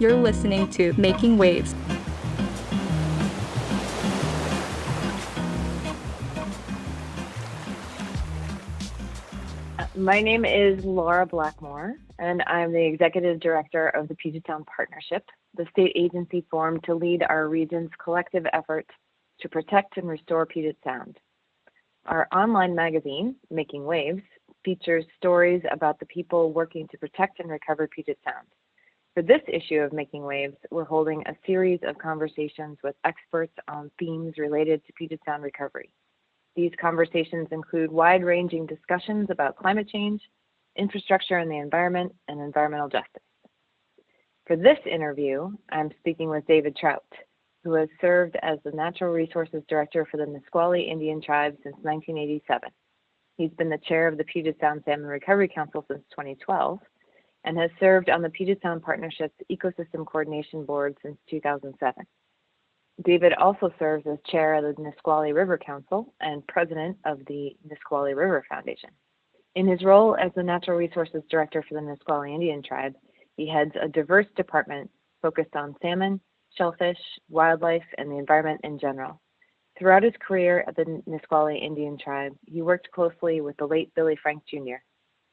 You're listening to Making Waves. My name is Laura Blackmore, and I'm the Executive Director of the Puget Sound Partnership, the state agency formed to lead our region's collective effort to protect and restore Puget Sound. Our online magazine, Making Waves, features stories about the people working to protect and recover Puget Sound. For this issue of Making Waves, we're holding a series of conversations with experts on themes related to Puget Sound recovery. These conversations include wide-ranging discussions about climate change, infrastructure and the environment, and environmental justice. For this interview, I'm speaking with David Troutt, who has served as the Natural Resources Director for the Nisqually Indian Tribe since 1987. He's been the chair of the Puget Sound Salmon Recovery Council since 2012 and has served on the Puget Sound Partnership's Ecosystem Coordination Board since 2007. David also serves as chair of the Nisqually River Council and president of the Nisqually River Foundation. In his role as the Natural Resources Director for the Nisqually Indian Tribe, he heads a diverse department focused on salmon, shellfish, wildlife, and the environment in general. Throughout his career at the Nisqually Indian Tribe, he worked closely with the late Billy Frank Jr.,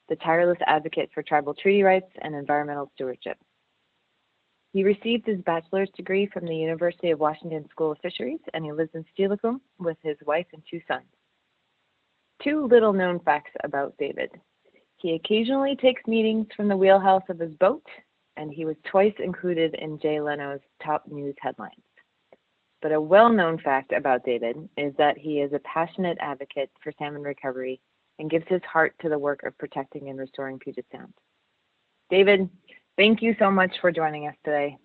the tireless advocate for tribal treaty rights and environmental stewardship. He received his bachelor's degree from the University of Washington School of Fisheries, and he lives in Steilacoom with his wife and two sons. Two little-known facts about David. He occasionally takes meetings from the wheelhouse of his boat, and he was twice included in Jay Leno's top news headlines. But a well-known fact about David is that he is a passionate advocate for salmon recovery and gives his heart to the work of protecting and restoring Puget Sound. David, thank you so much for joining us today.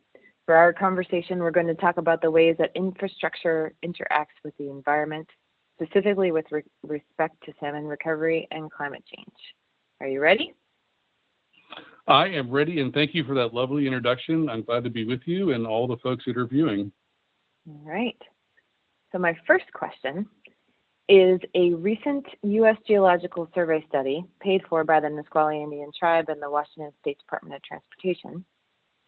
For our conversation, we're going to talk about the ways that infrastructure interacts with the environment, specifically with respect to salmon recovery and climate change. Are you ready? I am ready, and thank you for that lovely introduction. I'm glad to be with you and all the folks that are viewing. All right. So my first question is a recent U.S. Geological Survey study paid for by the Nisqually Indian Tribe and the Washington State Department of Transportation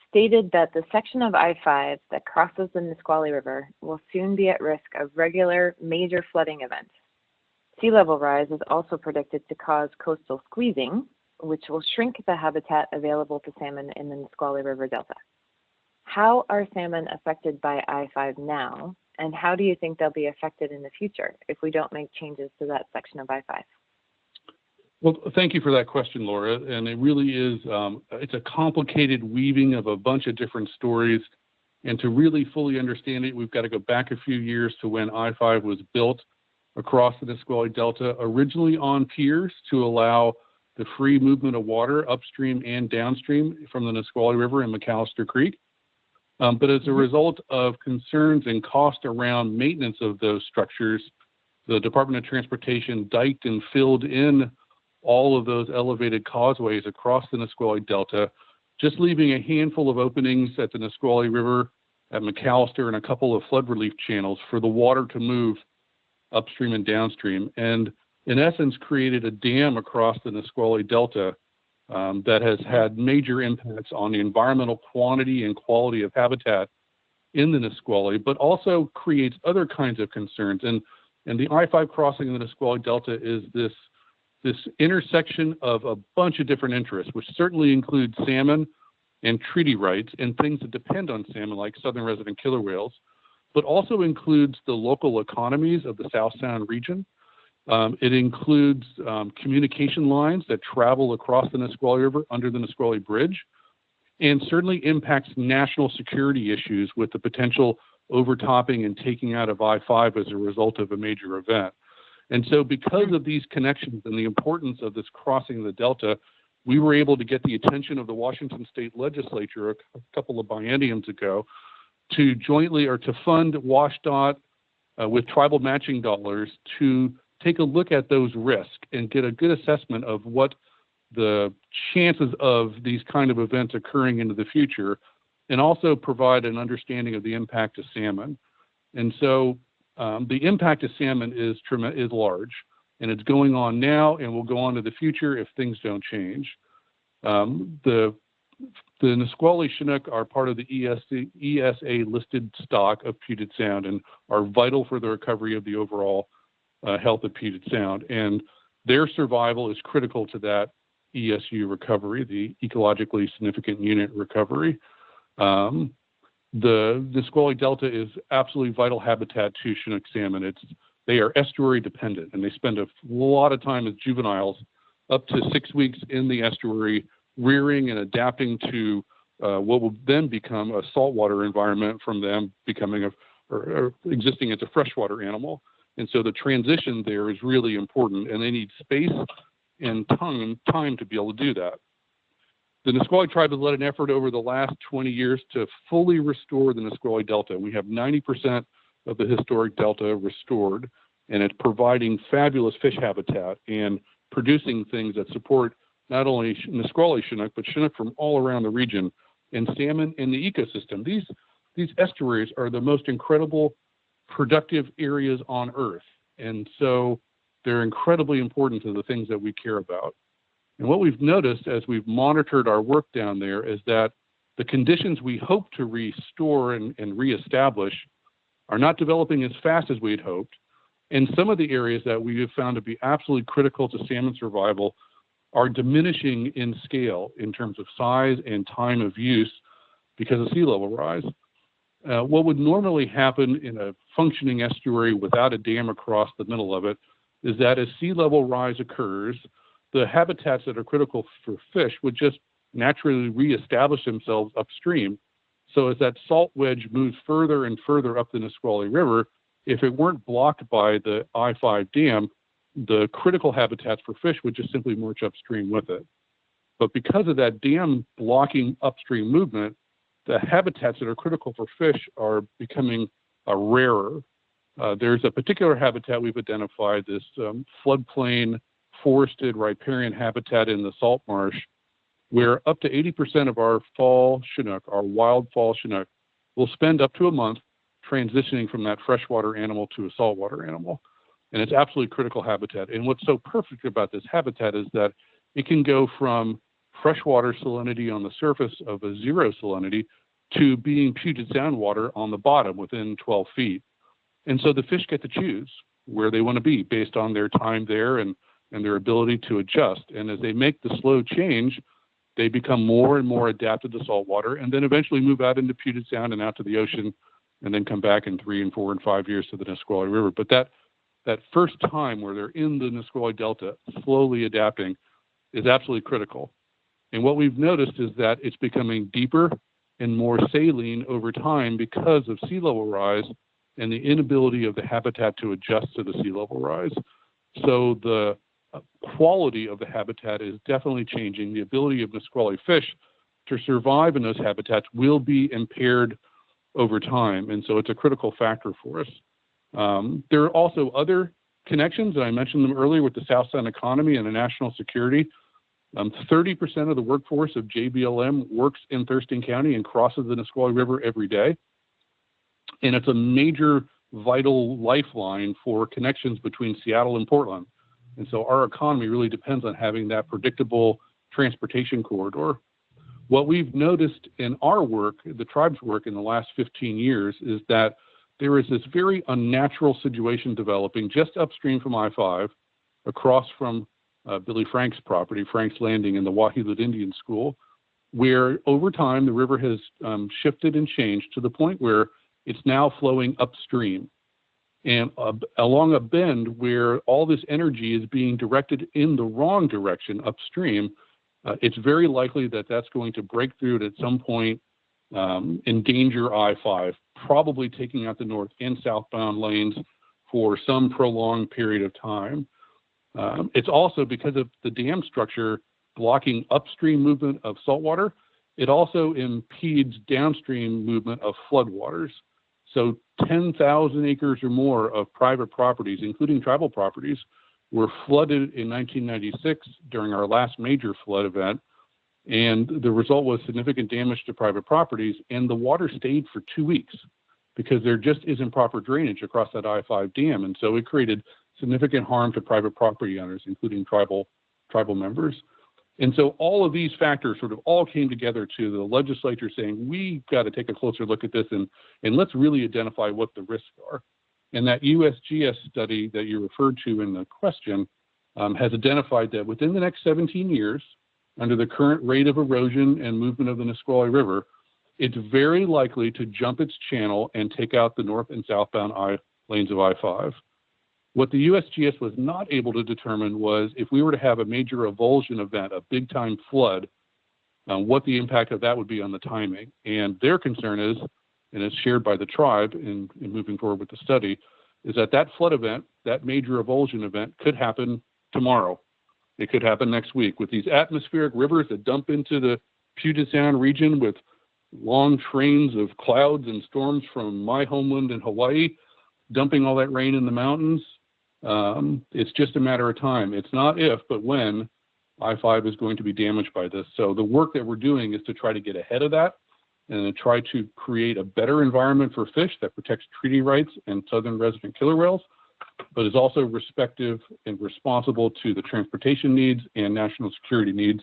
stated that the section of I-5 that crosses the Nisqually River will soon be at risk of regular major flooding events. Sea level rise is also predicted to cause coastal squeezing, which will shrink the habitat available to salmon in the Nisqually River Delta. How are salmon affected by I-5 now, and how do you think they'll be affected in the future if we don't make changes to that section of I-5? Well, thank you for that question, Laura. And it really is, it's a complicated weaving of a bunch of different stories. And to really fully understand it, we've got to go back a few years to when I-5 was built across the Nisqually Delta, originally on piers to allow the free movement of water upstream and downstream from the Nisqually River and McAllister Creek. But as a result of concerns and cost around maintenance of those structures, the Department of Transportation diked and filled in all of those elevated causeways across the Nisqually Delta, just leaving a handful of openings at the Nisqually River, at McAllister, and a couple of flood relief channels for the water to move upstream and downstream. And in essence, created a dam across the Nisqually Delta that has had major impacts on the environmental quantity and quality of habitat in the Nisqually, but also creates other kinds of concerns. And the I-5 crossing in the Nisqually Delta is this intersection of a bunch of different interests, which certainly include salmon and treaty rights and things that depend on salmon, like southern resident killer whales, but also includes the local economies of the South Sound region. It includes communication lines that travel across the Nisqually River under the Nisqually Bridge, and certainly impacts national security issues with the potential overtopping and taking out of I-5 as a result of a major event. And so because of these connections and the importance of this crossing of the Delta, we were able to get the attention of the Washington State Legislature a couple of bienniums ago to jointly or to fund WashDOT with tribal matching dollars to take a look at those risks and get a good assessment of what the chances of these kind of events occurring into the future, and also provide an understanding of the impact of salmon. And so the impact of salmon is large, and it's going on now and will go on to the future if things don't change. The The Nisqually Chinook are part of the ESA listed stock of Puget Sound and are vital for the recovery of the overall health of Puget Sound. And their survival is critical to that ESU recovery, the ecologically significant unit recovery. The Nisqually Delta is absolutely vital habitat to Chinook salmon. They are estuary dependent, and they spend a lot of time as juveniles, up to 6 weeks in the estuary, rearing and adapting to what will then become a saltwater environment from them becoming or existing as a freshwater animal. And so the transition there is really important, and they need space and time to be able to do that. The Nisqually tribe has led an effort over the last 20 years to fully restore the Nisqually Delta. We have 90% of the historic delta restored, and it's providing fabulous fish habitat and producing things that support not only Nisqually Chinook, but Chinook from all around the region, and salmon in the ecosystem. These estuaries are the most incredible productive areas on Earth, and so they're incredibly important to the things that we care about. And what we've noticed as we've monitored our work down there is that the conditions we hope to restore and reestablish are not developing as fast as we had hoped. And some of the areas that we have found to be absolutely critical to salmon survival are diminishing in scale in terms of size and time of use because of sea level rise. What would normally happen in a functioning estuary without a dam across the middle of it is that as sea level rise occurs, the habitats that are critical for fish would just naturally reestablish themselves upstream. So as that salt wedge moves further and further up the Nisqually River, if it weren't blocked by the I-5 dam, the critical habitats for fish would just simply march upstream with it. But because of that dam blocking upstream movement, the habitats that are critical for fish are becoming rarer. There's a particular habitat we've identified, this floodplain forested riparian habitat in the salt marsh, where up to 80% of our fall Chinook, our wild fall Chinook, will spend up to a month transitioning from that freshwater animal to a saltwater animal. And it's absolutely critical habitat. And what's so perfect about this habitat is that it can go from freshwater salinity on the surface of a 0 salinity to being Puget Sound water on the bottom within 12 feet. And so the fish get to choose where they want to be based on their time there and their ability to adjust. And as they make the slow change, they become more and more adapted to saltwater and then eventually move out into Puget Sound and out to the ocean and then come back in 3 and 4 and 5 years to the Nisqually River. But that first time where they're in the Nisqually Delta, slowly adapting, is absolutely critical. And what we've noticed is that it's becoming deeper and more saline over time because of sea level rise and the inability of the habitat to adjust to the sea level rise. So the quality of the habitat is definitely changing. The ability of Nisqually fish to survive in those habitats will be impaired over time. And so it's a critical factor for us. There are also other connections, and I mentioned them earlier with the South Sound economy and the national security. 30% of the workforce of JBLM works in Thurston County and crosses the Nisqually River every day. And it's a major vital lifeline for connections between Seattle and Portland. And so our economy really depends on having that predictable transportation corridor. What we've noticed in our work, the tribe's work in the last 15 years, is that there is this very unnatural situation developing just upstream from I-5, across from Billy Frank's property, Frank's Landing in the Wahilot Indian School, where over time the river has shifted and changed to the point where it's now flowing upstream. And along a bend where all this energy is being directed in the wrong direction upstream, it's very likely that that's going to break through at some point, endanger I-5, probably taking out the north and southbound lanes for some prolonged period of time. It's also because of the dam structure blocking upstream movement of saltwater, it also impedes downstream movement of floodwaters. So 10,000 acres or more of private properties, including tribal properties, were flooded in 1996 during our last major flood event. And the result was significant damage to private properties, and the water stayed for 2 weeks because there just isn't proper drainage across that I-5 dam. And so it created significant harm to private property owners, including tribal members. And so all of these factors sort of all came together to the legislature saying, we've got to take a closer look at this and let's really identify what the risks are. And that USGS study that you referred to in the question has identified that within the next 17 years, under the current rate of erosion and movement of the Nisqually River, it's very likely to jump its channel and take out the north and southbound lanes of I-5. What the USGS was not able to determine was if we were to have a major avulsion event, a big time flood, what the impact of that would be on the timing. And their concern is, and it's shared by the tribe in moving forward with the study, is that that flood event, that major avulsion event could happen tomorrow. It could happen next week with these atmospheric rivers that dump into the Puget Sound region with long trains of clouds and storms from my homeland in Hawaii, dumping all that rain in the mountains. It's just a matter of time. It's not if, but when I-5 is going to be damaged by this. So the work that we're doing is to try to get ahead of that and to try to create a better environment for fish that protects treaty rights and southern resident killer whales, but is also respective and responsible to the transportation needs and national security needs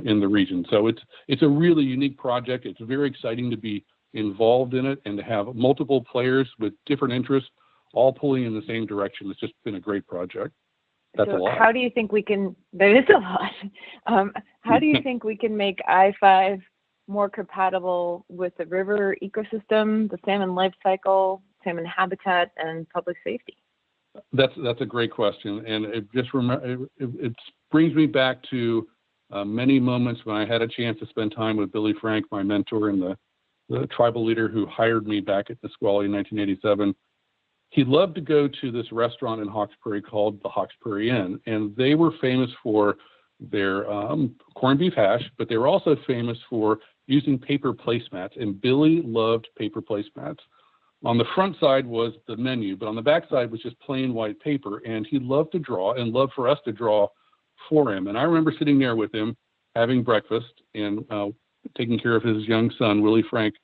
in the region. So it's a really unique project. It's very exciting to be involved in it and to have multiple players with different interests all pulling in the same direction. It's just been a great project. That's a lot. How do you think we can, that is a lot. How do you think we can make I-5 more compatible with the river ecosystem, the salmon life cycle, salmon habitat, and public safety? That's a great question. And it just it brings me back to many moments when I had a chance to spend time with Billy Frank, my mentor and the tribal leader who hired me back at Nisqually in 1987. He loved to go to this restaurant in Hawks Prairie called the Hawks Prairie Inn, and they were famous for their corned beef hash, but they were also famous for using paper placemats, and Billy loved paper placemats. On the front side was the menu, but on the back side was just plain white paper, and he loved to draw and loved for us to draw for him. And I remember sitting there with him, having breakfast and taking care of his young son, Willie Frank,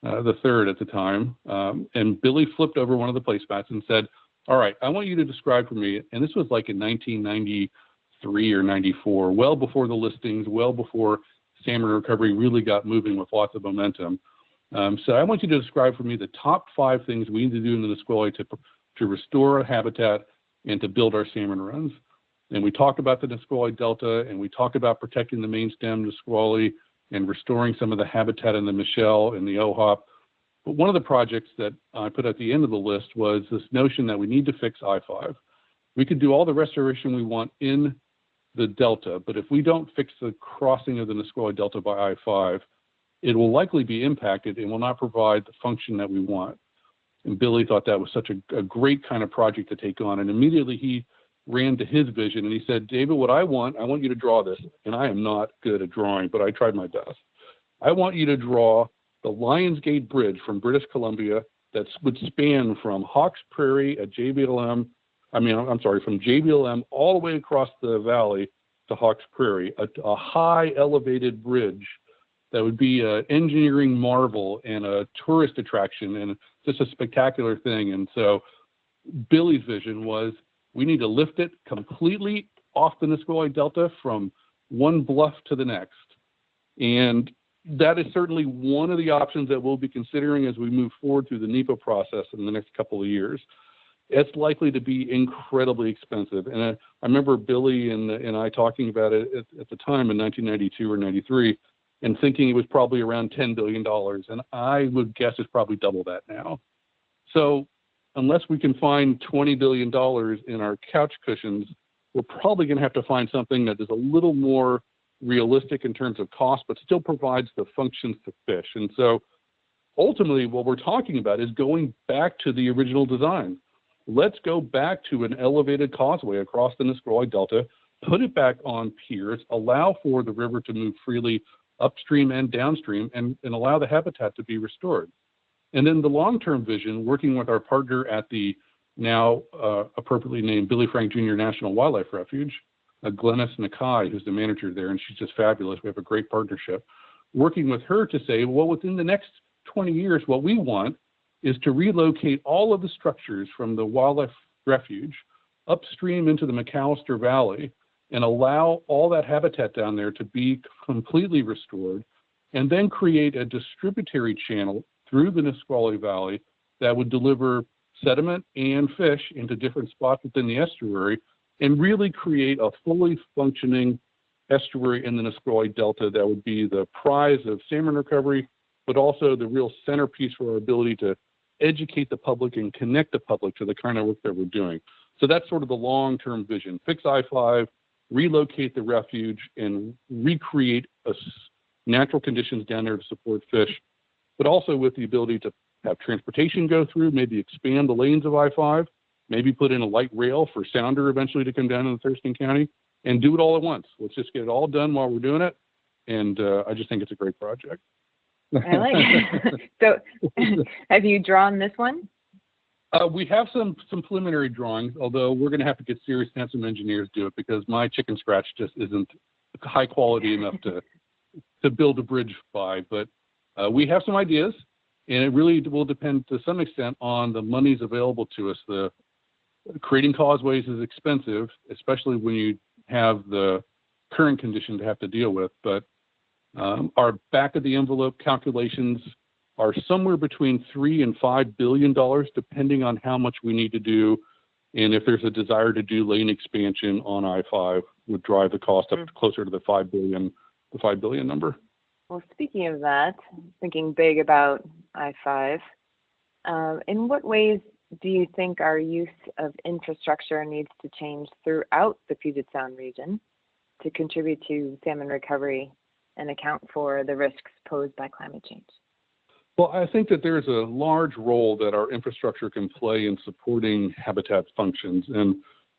the third at the time, and Billy flipped over one of the placemats and said, all right, I want you to describe for me, and this was like in 1993 or 94, well before the listings, well before salmon recovery really got moving with lots of momentum. So I want you to describe for me the top 5 things we need to do in the Nisqually to restore our habitat and to build our salmon runs. And we talked about the Nisqually Delta, and we talked about protecting the main stem Nisqually and restoring some of the habitat in the Michelle and the OHOP. But one of the projects that I put at the end of the list was this notion that we need to fix I-5. We could do all the restoration we want in the Delta, but if we don't fix the crossing of the Nisqually Delta by I-5, it will likely be impacted and will not provide the function that we want. And Billy thought that was such a great kind of project to take on. And immediately he ran to his vision and he said, David, what I want you to draw this. And I am not good at drawing, but I tried my best. I want you to draw the Lions Gate Bridge from British Columbia that would span from Hawks Prairie at JBLM, from JBLM all the way across the valley to Hawks Prairie, a high elevated bridge that would be an engineering marvel and a tourist attraction and just a spectacular thing. And so Billy's vision was, we need to lift it completely off the Nisqually Delta from one bluff to the next. And that is certainly one of the options that we'll be considering as we move forward through the NEPA process in the next couple of years. It's likely to be incredibly expensive. And I remember Billy and I talking about it at the time in 1992 or 93 and thinking it was probably around $10 billion. And I would guess it's probably double that now. So unless we can find $20 billion in our couch cushions, we're probably going to have to find something that is a little more realistic in terms of cost, but still provides the functions to fish. And so ultimately what we're talking about is going back to the original design. Let's go back to an elevated causeway across the Nisqually Delta, put it back on piers, allow for the river to move freely upstream and downstream, and allow the habitat to be restored. And then the long-term vision, working with our partner at the now appropriately named Billy Frank Jr. National Wildlife Refuge, Glennis Nakai, who's the manager there, and she's just fabulous. We have a great partnership. Working with her to say, well, within the next 20 years, what we want is to relocate all of the structures from the wildlife refuge upstream into the McAllister Valley and allow all that habitat down there to be completely restored, and then create a distributary channel through the Nisqually Valley that would deliver sediment and fish into different spots within the estuary and really create a fully functioning estuary in the Nisqually Delta that would be the prize of salmon recovery, but also the real centerpiece for our ability to educate the public and connect the public to the kind of work that we're doing. So that's sort of the long-term vision. Fix I-5, relocate the refuge, and recreate natural conditions down there to support fish, but also with the ability to have transportation go through, maybe expand the lanes of I-5, maybe put in a light rail for Sounder eventually to come down into Thurston County, and do it all at once. Let's just get it all done while we're doing it. And I just think it's a great project. I like it. So have you drawn this one? We have some preliminary drawings, although we're going to have to get serious and have some engineers do it because my chicken scratch just isn't high quality enough to build a bridge by. But we have some ideas, and it really will depend to some extent on the monies available to us. The creating causeways is expensive, especially when you have the current condition to have to deal with. But our back of the envelope calculations are somewhere between $3 and $5 billion, depending on how much we need to do, and if there's a desire to do lane expansion on I-5, would drive the cost up closer to the $5 billion number. Well, speaking of that, thinking big about I-5, in what ways do you think our use of infrastructure needs to change throughout the Puget Sound region to contribute to salmon recovery and account for the risks posed by climate change? Well, I think that there's a large role that our infrastructure can play in supporting habitat functions. And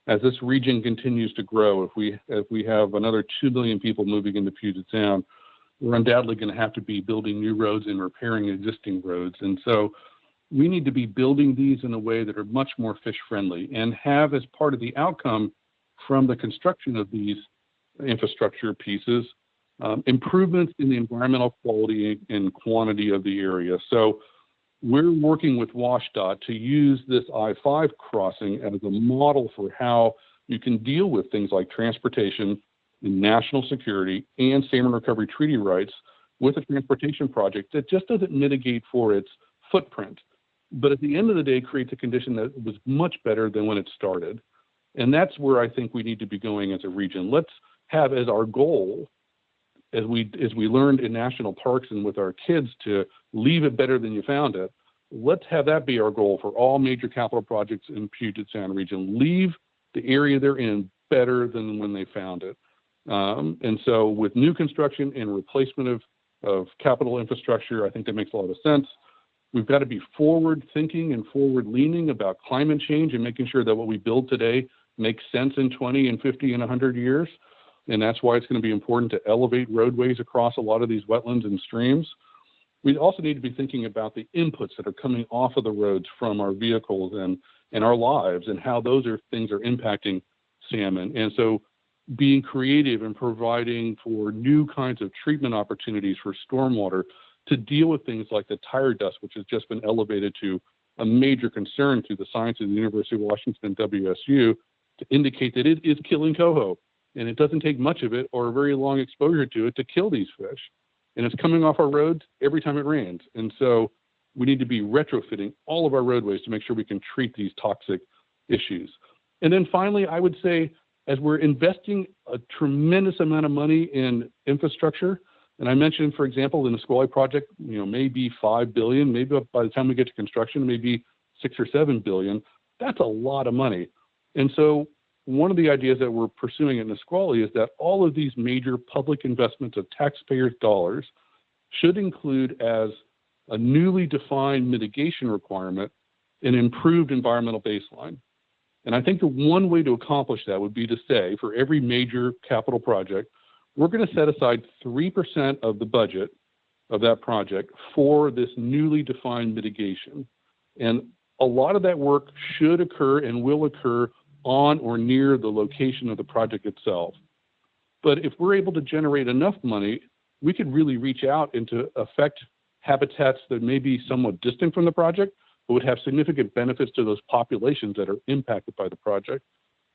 as this region continues to grow, if we have another 2 million people moving into Puget Sound, we're undoubtedly going to have to be building new roads and repairing existing roads. And so we need to be building these in a way that are much more fish friendly and have as part of the outcome from the construction of these infrastructure pieces, improvements in the environmental quality and quantity of the area. So we're working with WashDOT to use this I-5 crossing as a model for how you can deal with things like transportation and national security and salmon recovery treaty rights with a transportation project that just doesn't mitigate for its footprint, but at the end of the day creates a condition that was much better than when it started. And that's where I think we need to be going as a region. Let's have as our goal, as we learned in national parks and with our kids, to leave it better than you found it. Let's have that be our goal for all major capital projects in Puget Sound region. Leave the area they're in better than when they found it. And so with new construction and replacement of capital infrastructure, I think that makes a lot of sense. We've got to be forward thinking and forward leaning about climate change and making sure that what we build today makes sense in 20 and 50 and 100 years. And that's why it's going to be important to elevate roadways across a lot of these wetlands and streams. We also need to be thinking about the inputs that are coming off of the roads from our vehicles and our lives and how those things are impacting salmon. And so being creative and providing for new kinds of treatment opportunities for stormwater to deal with things like the tire dust, which has just been elevated to a major concern through the science of the University of Washington and WSU to indicate that it is killing coho. And it doesn't take much of it or a very long exposure to it to kill these fish. And it's coming off our roads every time it rains. And so we need to be retrofitting all of our roadways to make sure we can treat these toxic issues. And then finally, I would say, as we're investing a tremendous amount of money in infrastructure, and I mentioned, for example, the Nisqually project, maybe $5 billion, maybe by the time we get to construction, maybe $6 or $7 billion. That's a lot of money. And so one of the ideas that we're pursuing at Nisqually is that all of these major public investments of taxpayers' dollars should include as a newly defined mitigation requirement an improved environmental baseline. And I think the one way to accomplish that would be to say, for every major capital project, we're going to set aside 3% of the budget of that project for this newly defined mitigation. And a lot of that work should occur and will occur on or near the location of the project itself. But if we're able to generate enough money, we could really reach out and to affect habitats that may be somewhat distant from the project, but would have significant benefits to those populations that are impacted by the project.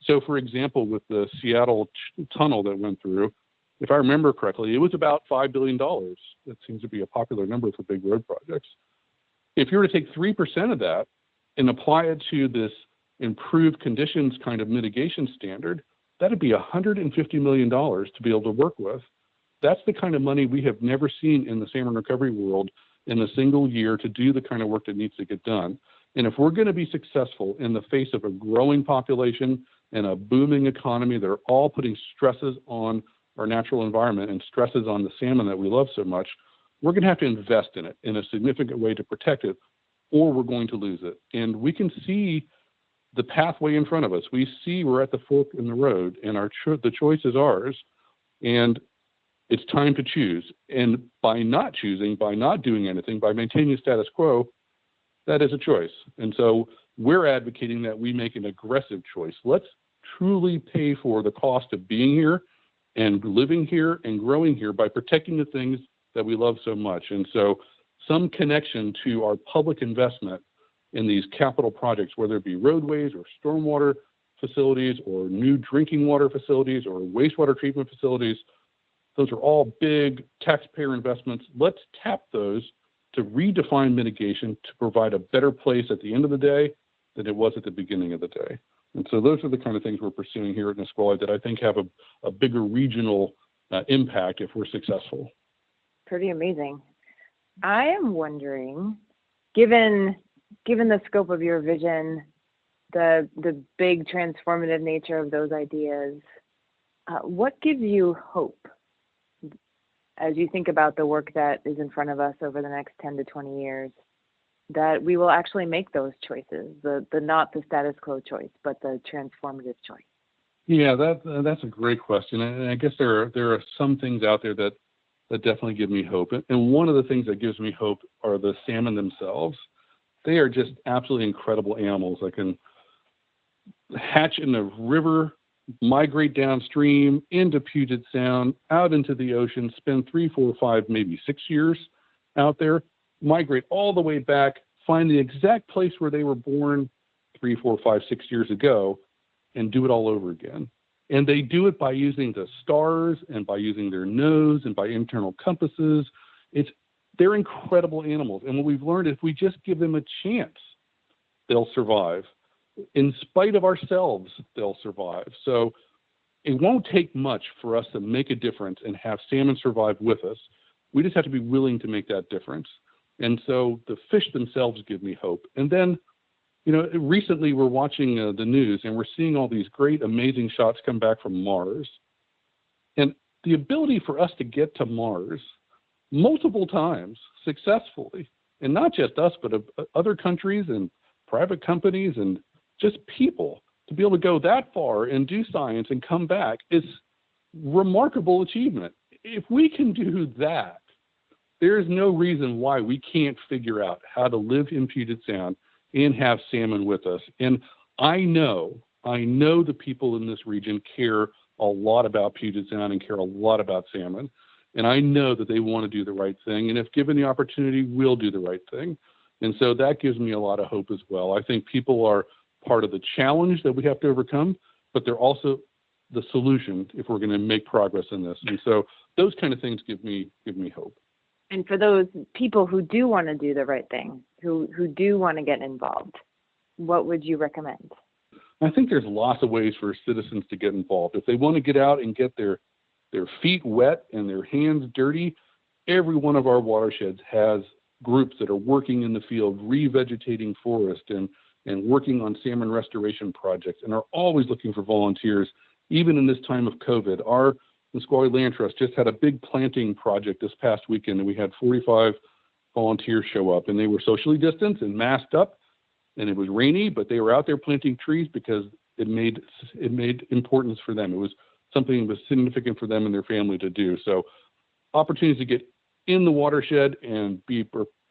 So, for example, with the Seattle tunnel that went through, if I remember correctly, it was about $5 billion. That seems to be a popular number for big road projects. If you were to take 3% of that and apply it to this improved conditions kind of mitigation standard, that'd be $150 million to be able to work with. That's the kind of money we have never seen in the salmon recovery world in a single year to do the kind of work that needs to get done. And if we're going to be successful in the face of a growing population and a booming economy that are all putting stresses on our natural environment and stresses on the salmon that we love so much, we're going to have to invest in it in a significant way to protect it, or we're going to lose it. And we can see the pathway in front of us. We see we're at the fork in the road, and the choice is ours, and it's time to choose. And by not choosing, by not doing anything, by maintaining the status quo, that is a choice. And so we're advocating that we make an aggressive choice. Let's truly pay for the cost of being here and living here and growing here by protecting the things that we love so much. And so some connection to our public investment in these capital projects, whether it be roadways or stormwater facilities or new drinking water facilities or wastewater treatment facilities, those are all big taxpayer investments. Let's tap those to redefine mitigation to provide a better place at the end of the day than it was at the beginning of the day. And so those are the kind of things we're pursuing here at Nisqually that I think have a bigger regional impact if we're successful. Pretty amazing. I am wondering, given the scope of your vision, the big transformative nature of those ideas, what gives you hope as you think about the work that is in front of us over the next 10 to 20 years, that we will actually make those choices, the not the status quo choice, but the transformative choice? Yeah, that's a great question. And I guess there are some things out there that definitely give me hope. And one of the things that gives me hope are the salmon themselves. They are just absolutely incredible animals that can hatch in the river, migrate downstream into Puget Sound, out into the ocean, spend 3, 4, 5, maybe 6 years out there, migrate all the way back, find the exact place where they were born 3, 4, 5, 6 years ago, and do it all over again. And they do it by using the stars and by using their nose and by internal compasses. They're incredible animals. And what we've learned, if we just give them a chance, they'll survive. In spite of ourselves, they'll survive. So it won't take much for us to make a difference and have salmon survive with us. We just have to be willing to make that difference. And so the fish themselves give me hope. And then, recently we're watching the news and we're seeing all these great, amazing shots come back from Mars. And the ability for us to get to Mars multiple times successfully, and not just us, but other countries and private companies and just people, to be able to go that far and do science and come back is remarkable achievement. If we can do that, there is no reason why we can't figure out how to live in Puget Sound and have salmon with us. And I know the people in this region care a lot about Puget Sound and care a lot about salmon. And I know that they want to do the right thing. And if given the opportunity, we'll do the right thing. And so that gives me a lot of hope as well. I think people are part of the challenge that we have to overcome, but they're also the solution if we're going to make progress in this. And so those kind of things give me hope. And for those people who do want to do the right thing, who do want to get involved, what would you recommend? I think there's lots of ways for citizens to get involved. If they want to get out and get their feet wet and their hands dirty, every one of our watersheds has groups that are working in the field, revegetating forest and working on salmon restoration projects, and are always looking for volunteers, even in this time of COVID. Our Nisqually Land Trust just had a big planting project this past weekend, and we had 45 volunteers show up, and they were socially distanced and masked up, and it was rainy, but they were out there planting trees because it made importance for them. It was something that was significant for them and their family to do. So opportunities to get in the watershed and be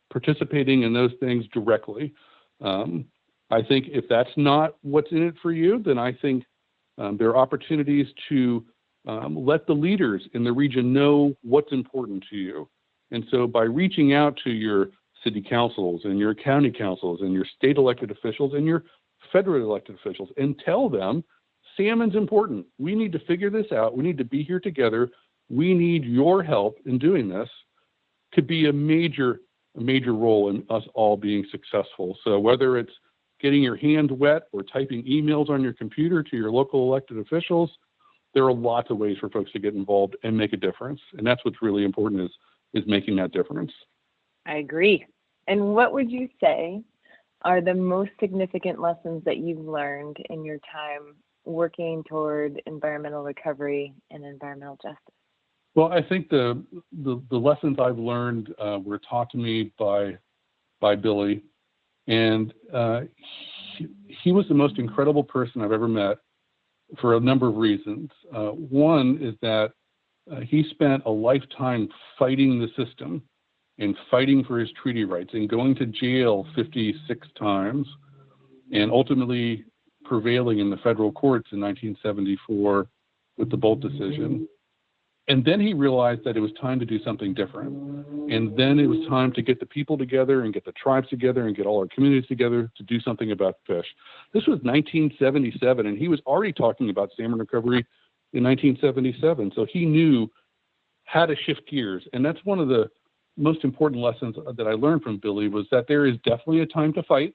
participating in those things directly. I think if that's not what's in it for you, then I think there are opportunities to let the leaders in the region know what's important to you. And so by reaching out to your city councils and your county councils and your state elected officials and your federal elected officials and tell them salmon's important. We need to figure this out. We need to be here together. We need your help in doing this. Could be a major role in us all being successful. So whether it's getting your hand wet or typing emails on your computer to your local elected officials, there are lots of ways for folks to get involved and make a difference. And that's what's really important is making that difference. I agree. And what would you say are the most significant lessons that you've learned in your time working toward environmental recovery and environmental justice? Well, I think the lessons I've learned were taught to me by Billy, and he was the most incredible person I've ever met for a number of reasons. One is that he spent a lifetime fighting the system and fighting for his treaty rights and going to jail 56 times and ultimately prevailing in the federal courts in 1974 with the Bolt decision. And then he realized that it was time to do something different. And then it was time to get the people together and get the tribes together and get all our communities together to do something about fish. This was 1977, and he was already talking about salmon recovery in 1977. So he knew how to shift gears. And that's one of the most important lessons that I learned from Billy, was that there is definitely a time to fight,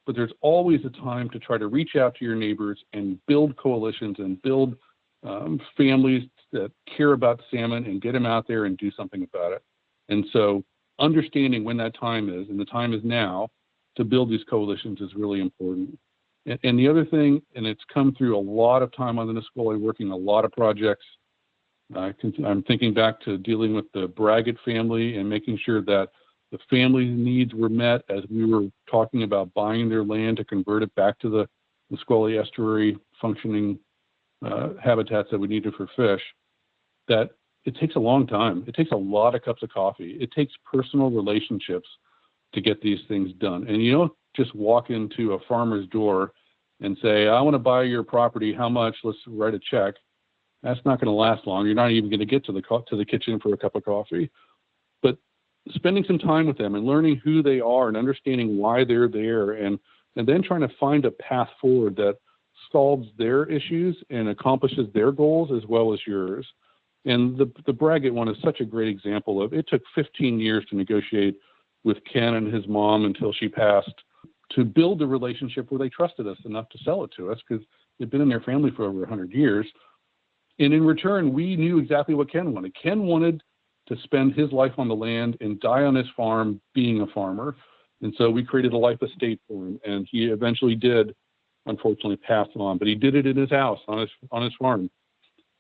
but there's always a time to try to reach out to your neighbors and build coalitions and build families that care about salmon and get them out there and do something about it. And so understanding when that time is, and the time is now, to build these coalitions is really important. And the other thing, and it's come through a lot of time on the Nisqually, working a lot of projects. I'm thinking back to dealing with the Braggett family and making sure that the family's needs were met as we were talking about buying their land to convert it back to the Nisqually estuary functioning habitats that we needed for fish. That it takes a long time. It takes a lot of cups of coffee. It takes personal relationships to get these things done. And you don't just walk into a farmer's door and say, I want to buy your property. How much? Let's write a check. That's not going to last long. You're not even going to get to the kitchen for a cup of coffee. But spending some time with them and learning who they are and understanding why they're there, and then trying to find a path forward that solves their issues and accomplishes their goals as well as yours. And the Braggett one is such a great example of, it took 15 years to negotiate with Ken and his mom until she passed, to build a relationship where they trusted us enough to sell it to us, because they'd been in their family for over 100 years. And in return, we knew exactly what Ken wanted. Ken wanted to spend his life on the land and die on his farm being a farmer. And so we created a life estate for him. And he eventually did, unfortunately, pass on, but he did it in his house on his farm.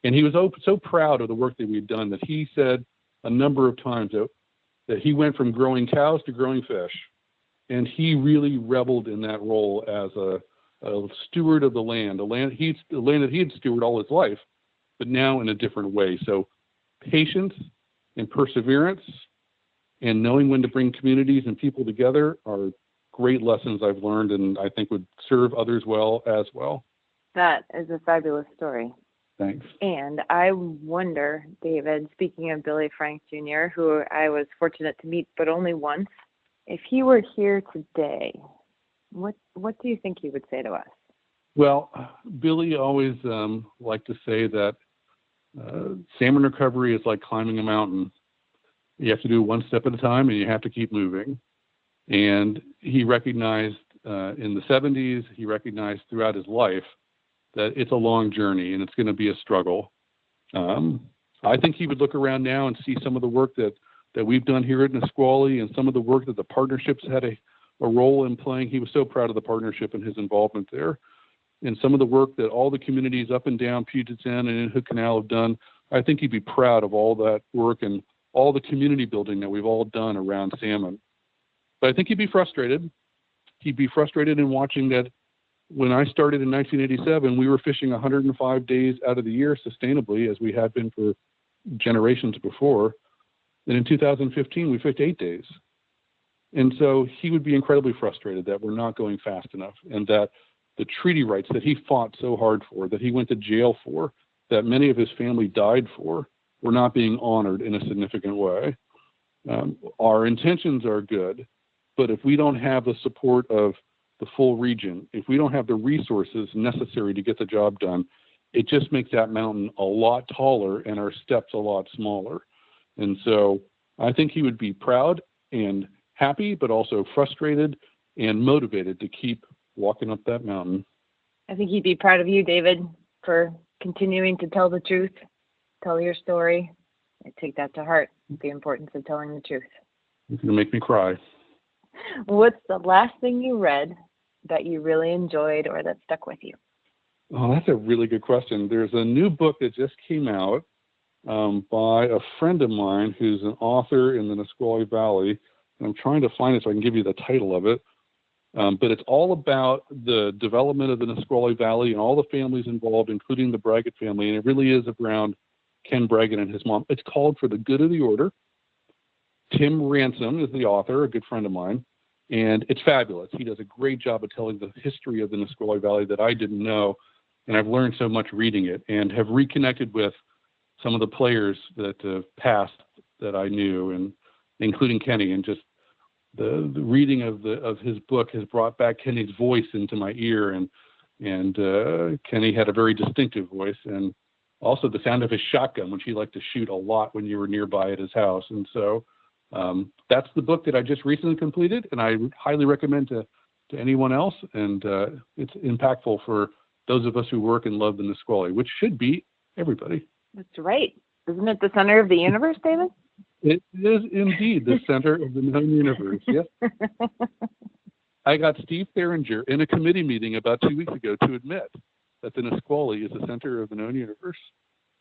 And he was so proud of the work that we had done that he said a number of times that he went from growing cows to growing fish. And he really reveled in that role as a steward of the land, the land that he had stewarded all his life, but now in a different way. So patience and perseverance and knowing when to bring communities and people together are great lessons I've learned, and I think would serve others well as well. That is a fabulous story. Thanks. And I wonder, David, speaking of Billy Frank Jr., who I was fortunate to meet but only once, if he were here today, what do you think he would say to us? Well, Billy always liked to say that salmon recovery is like climbing a mountain. You have to do it one step at a time, and you have to keep moving. And he recognized in the 70s, he recognized throughout his life that it's a long journey and it's going to be a struggle. I think he would look around now and see some of the work that we've done here at Nisqually and some of the work that the partnerships had a role in playing. He was so proud of the partnership and his involvement there. And some of the work that all the communities up and down Puget Sound and in Hood Canal have done, I think he'd be proud of all that work and all the community building that we've all done around salmon. But I think he'd be frustrated. He'd be frustrated in watching that when I started in 1987, we were fishing 105 days out of the year sustainably, as we had been for generations before. And in 2015, we fished 8 days. And so he would be incredibly frustrated that we're not going fast enough, and that the treaty rights that he fought so hard for, that he went to jail for, that many of his family died for, were not being honored in a significant way. Our intentions are good, but if we don't have the support of the full region. If we don't have the resources necessary to get the job done, it just makes that mountain a lot taller and our steps a lot smaller. And so I think he would be proud and happy, but also frustrated and motivated to keep walking up that mountain. I think he'd be proud of you, David, for continuing to tell the truth, tell your story. I take that to heart, the importance of telling the truth. It's going to make me cry. What's the last thing you read that you really enjoyed or that stuck with you? Oh, that's a really good question. There's a new book that just came out by a friend of mine who's an author in the Nisqually Valley. And I'm trying to find it so I can give you the title of it. But it's all about the development of the Nisqually Valley and all the families involved, including the Braggett family. And it really is around Ken Braggett and his mom. It's called For the Good of the Order. Tim Ransom is the author, a good friend of mine. And it's fabulous. He does a great job of telling the history of the Nisqually Valley that I didn't know. And I've learned so much reading it and have reconnected with some of the players that passed that I knew, and including Kenny. And just the reading of his book has brought back Kenny's voice into my ear. And Kenny had a very distinctive voice, and also the sound of his shotgun, which he liked to shoot a lot when you were nearby at his house. And so that's the book that I just recently completed, and I highly recommend to anyone else. And it's impactful for those of us who work and love the Nisqually, which should be everybody. That's right. Isn't it the center of the universe, David? It is indeed the center of the known universe, yes. I got Steve Theringer in a committee meeting about 2 weeks ago to admit that the Nisqually is the center of the known universe.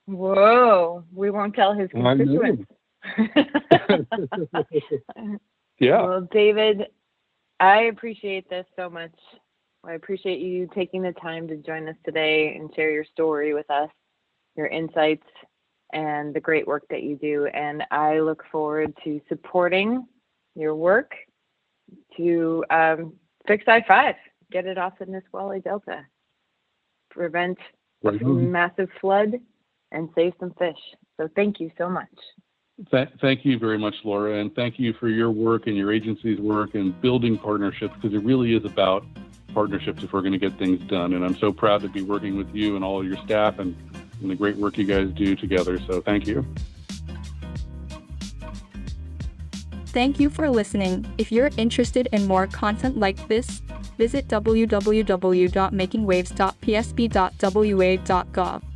Whoa, we won't tell his constituents. Yeah. Well, David, I appreciate this so much. I appreciate you taking the time to join us today and share your story with us, your insights, and the great work that you do. And I look forward to supporting your work to fix I-5, get it off the Nisqually Delta, prevent a massive flood, and save some fish. So thank you so much. Thank you very much, Laura, and thank you for your work and your agency's work and building partnerships, because it really is about partnerships if we're going to get things done. And I'm so proud to be working with you and all of your staff and the great work you guys do together. So thank you. Thank you for listening. If you're interested in more content like this, visit www.makingwaves.psb.wa.gov.